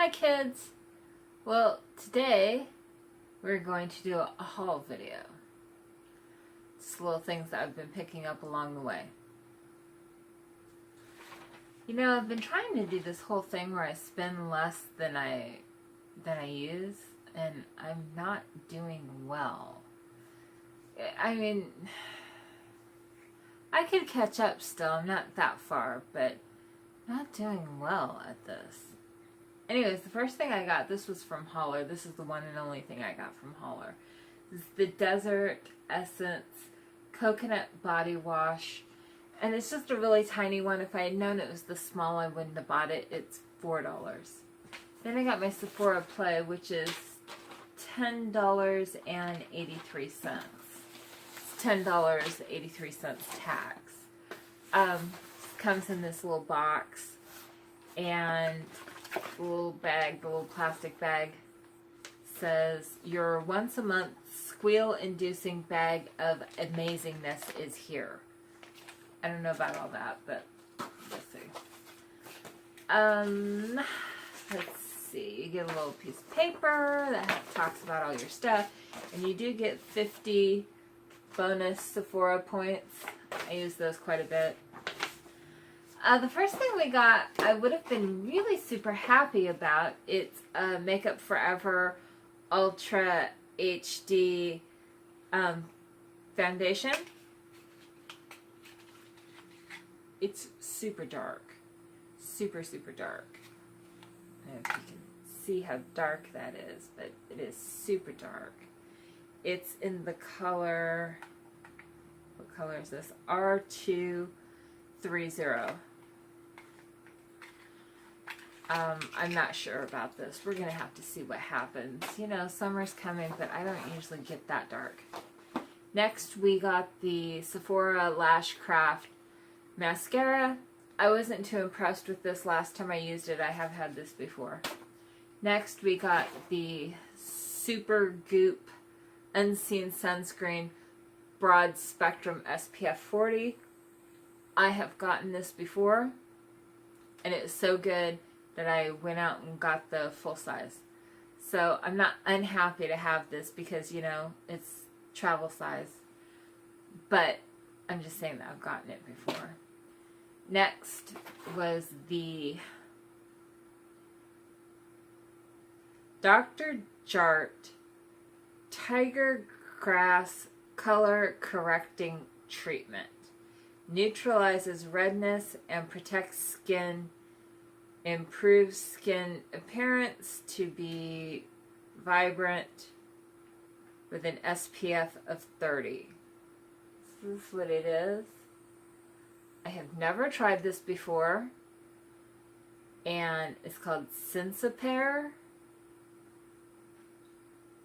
Hi kids! Well, today we're going to do a haul video. Just little things that I've been picking up along the way. You know, I've been trying to do this whole thing where I spend less than I use, and I'm not doing well. I mean, I could catch up still. I'm not that far, but not doing well at this. Anyways, the first thing I got, this was from Holler. This is the one and only thing I got from Holler. This is the Desert Essence Coconut Body Wash. And it's just a really tiny one. If I had known it was this small, I wouldn't have bought it. It's $4. Then I got my Sephora Play, which is $10.83. It's $10.83 tax. Comes in this little box. And the little bag, the little plastic bag, says your once a month squeal-inducing bag of amazingness is here. I don't know about all that, but we'll see. Let's see. You get a little piece of paper that talks about all your stuff, and you do get 50 bonus Sephora points. I use those quite a bit. The first thing we got, I would have been really super happy about. It's Makeup Forever Ultra HD foundation. It's super dark. Super, super dark. I don't know if you can see how dark that is, but it is super dark. It's in the color, what color is this? R230. I'm not sure about this. We're going to have to see what happens. You know, summer's coming, but I don't usually get that dark. Next, we got the Sephora Lash Craft Mascara. I wasn't too impressed with this last time I used it. I have had this before. Next, we got the Super Goop Unseen Sunscreen Broad Spectrum SPF 40. I have gotten this before, and it was so good that I went out and got the full size. So I'm not unhappy to have this because, you know, it's travel size. But I'm just saying that I've gotten it before. Next was the Dr. Jart Tiger Grass Color Correcting Treatment. Neutralizes redness and protects skin. Improves skin appearance to be vibrant with an SPF of 30. This is what it is. I have never tried this before. And it's called Sensipair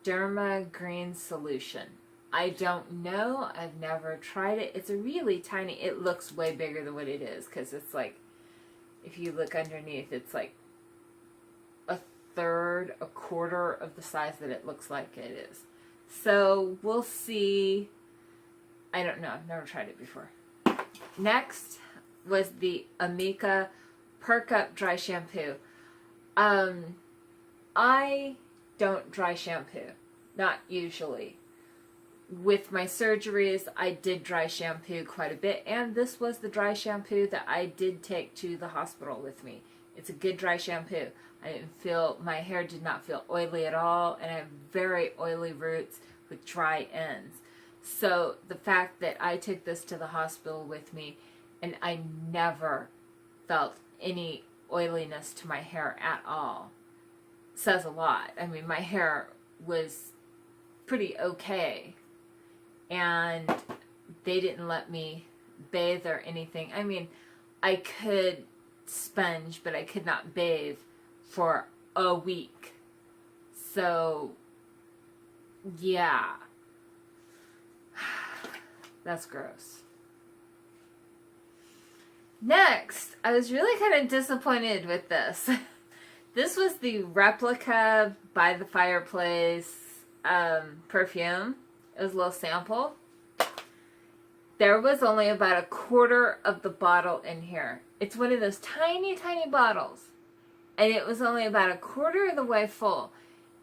Derma Green Solution. I don't know. I've never tried it. It's a really tiny, it looks way bigger than what it is because it's like, if you look underneath, it's like a third, a quarter of the size that it looks like it is. So we'll see. I don't know. I've never tried it before. Next was the Amika Perk Up Dry Shampoo. I don't dry shampoo. Not usually. With my surgeries, I did dry shampoo quite a bit, and this was the dry shampoo that I did take to the hospital with me. It's a good dry shampoo. I didn't feel, my hair did not feel oily at all, and I have very oily roots with dry ends. So the fact that I took this to the hospital with me, and I never felt any oiliness to my hair at all, says a lot. I mean, my hair was pretty okay. And they didn't let me bathe or anything. I mean, I could sponge, but I could not bathe for a week. So, yeah. That's gross. Next, I was really kind of disappointed with this. This was the Replica by the Fireplace perfume. It was a little sample. There was only about a quarter of the bottle in here. It's one of those tiny, tiny bottles. and it was only about a quarter of the way full.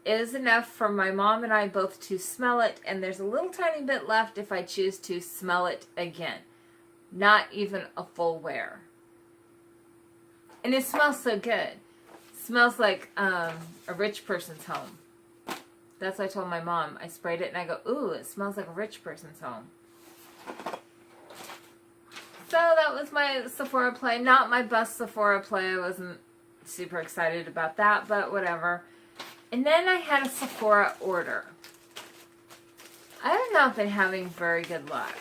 It is enough for my mom and I both to smell it, and there's a little tiny bit left if I choose to smell it again. Not even a full wear. And it smells so good. It smells like a rich person's home. That's what I told my mom. I sprayed it and I go, ooh, it smells like a rich person's home. So that was my Sephora play. Not my best Sephora play. I wasn't super excited about that, but whatever. And then I had a Sephora order. I have not been having very good luck.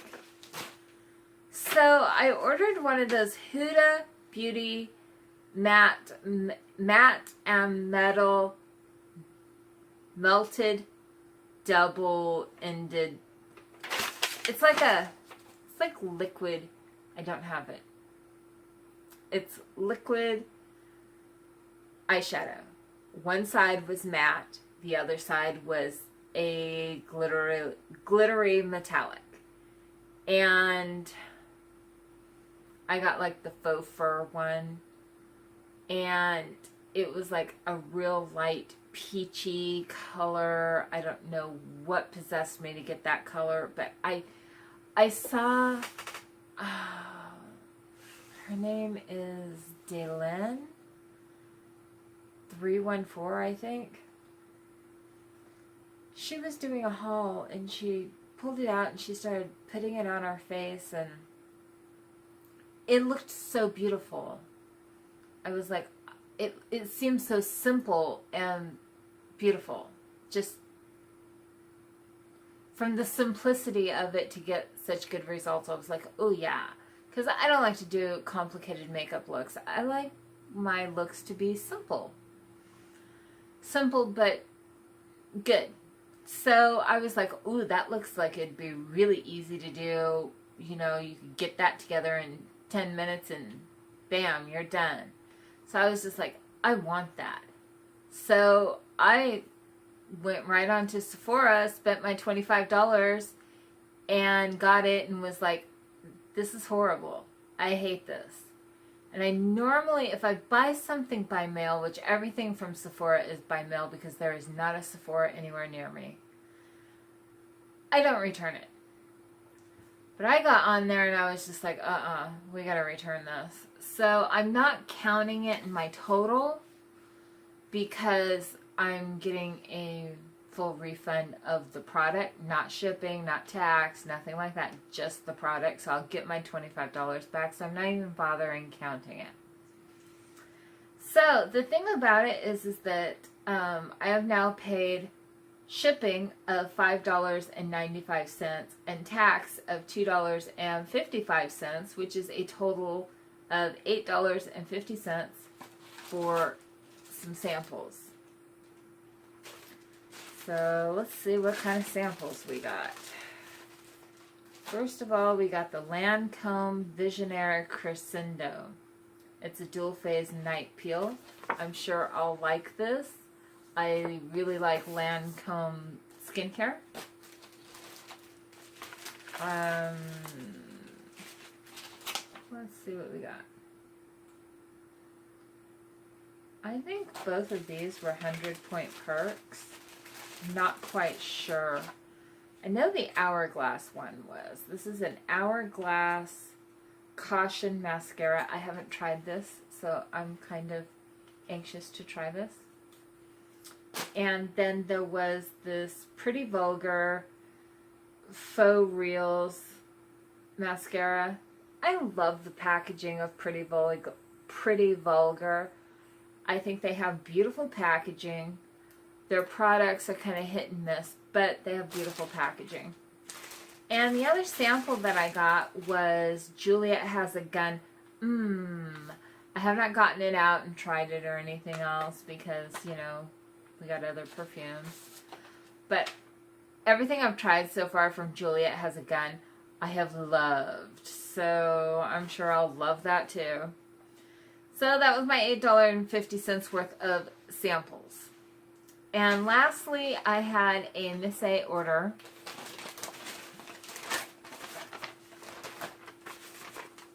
So I ordered one of those Huda Beauty matte and metal melted double-ended. It's like liquid. I don't have it. It's liquid eyeshadow. One side was matte, the other side was a glittery metallic. And I got like the faux fur one, and it was like a real light peachy color. I don't know what possessed me to get that color, but I saw, her name is Daylin 314, I think. She was doing a haul and she pulled it out and she started putting it on her face, and it looked so beautiful. I was like, it seemed so simple and beautiful. Just from the simplicity of it to get such good results, I was like, oh yeah. Because I don't like to do complicated makeup looks. I like my looks to be simple. Simple but good. So I was like, ooh, that looks like it'd be really easy to do. You know, you could get that together in 10 minutes and bam, you're done. So I was just like, I want that. So I went right on to Sephora, spent my $25 and got it and was like, this is horrible. I hate this. And I normally, if I buy something by mail, which everything from Sephora is by mail because there is not a Sephora anywhere near me, I don't return it. But I got on there and I was just like, we gotta return this. So I'm not counting it in my total because I'm getting a full refund of the product, not shipping, not tax, nothing like that, just the product. So I'll get my $25 back, so I'm not even bothering counting it. So the thing about it is that I have now paid shipping of $5.95 and tax of $2.55, which is a total of $8.50 for some samples. So let's see what kind of samples we got. First of all, we got the Lancome Visionnaire Crescendo. It's a dual phase night peel. I'm sure I'll like this. I really like Lancome skincare. Let's see what we got. I think both of these were 100-point perks. Not quite sure. I know the Hourglass one was. This is an Hourglass Cation Mascara. I haven't tried this, so I'm kind of anxious to try this. And then there was this Pretty Vulgar Faux Reals mascara. I love the packaging of Pretty Vulgar. I think they have beautiful packaging. Their products are kind of hit and miss, but they have beautiful packaging. And the other sample that I got was Juliet Has a Gun. I have not gotten it out and tried it or anything else because, you know, we got other perfumes. But everything I've tried so far from Juliet Has a Gun, I have loved. So I'm sure I'll love that too. So that was my $8.50 worth of samples. And lastly, I had a Miss A order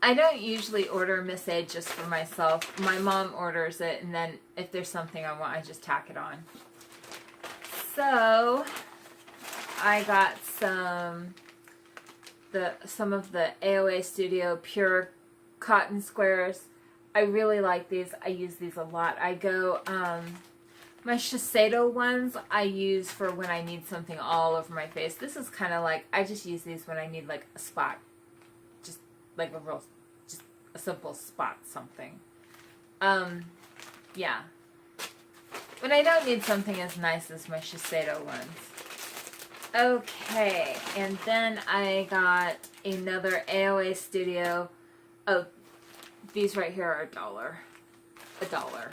I don't usually order Miss A just for myself. My mom orders it, and then if there's something I want, I just tack it on. So I got some of the AOA Studio Pure Cotton Squares. I really like these. I use these a lot. I go, my Shiseido ones I use for when I need something all over my face. This is kind of like, I just use these when I need like a spot. Just like just a simple spot something. Yeah. When I don't need something as nice as my Shiseido ones. Okay, and then I got another AOA Studio. Oh, these right here are $1. $1.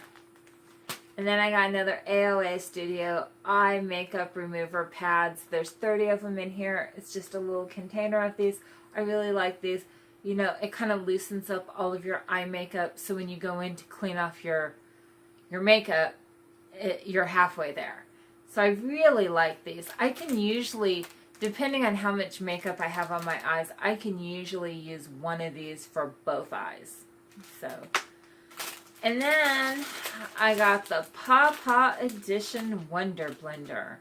And then I got another AOA Studio eye makeup remover pads. There's 30 of them in here. It's just a little container of these. I really like these. You know, it kind of loosens up all of your eye makeup, so when you go in to clean off your makeup, you're halfway there. So I really like these. I can usually, depending on how much makeup I have on my eyes, I can usually use one of these for both eyes. So, and then I got the Paw Paw Edition Wonder Blender.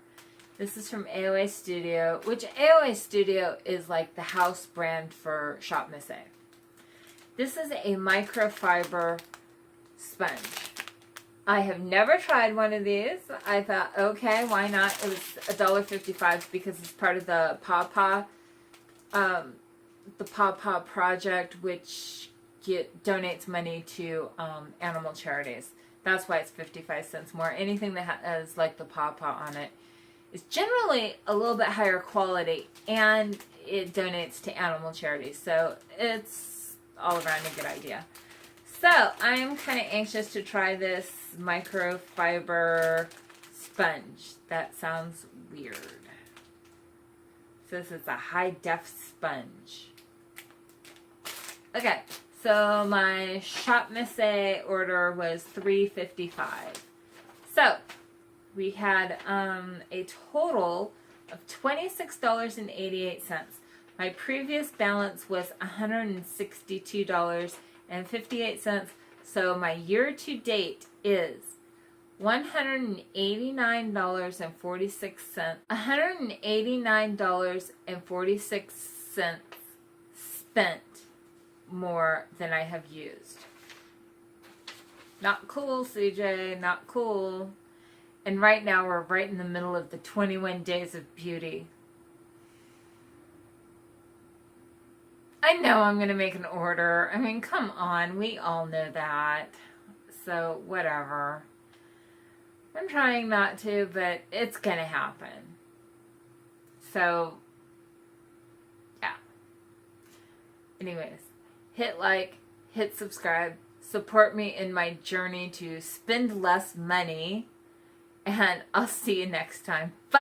This is from AOA Studio, which AOA Studio is like the house brand for Shop Miss A. This is a microfiber sponge. I have never tried one of these. I thought, okay, why not? It was $1.55 because it's part of the Paw Paw Project, which donates money to animal charities. That's why it's 55 cents more. Anything that has like the Paw Paw on it is generally a little bit higher quality, and it donates to animal charities. So it's all around a good idea. So I'm kind of anxious to try this microfiber sponge. That sounds weird. So this is a high def sponge. Okay, so my Shop Miss A order was $3.55. So we had a total of $26.88. My previous balance was $162.58. So my year to date is $189.46. $189.46 spent more than I have used. Not cool, CJ. Not cool. And right now we're right in the middle of the 21 days of beauty. I know I'm going to make an order. I mean, come on. We all know that. So, whatever. I'm trying not to, but it's going to happen. So, yeah. Anyways, hit like, hit subscribe, support me in my journey to spend less money, and I'll see you next time. Bye.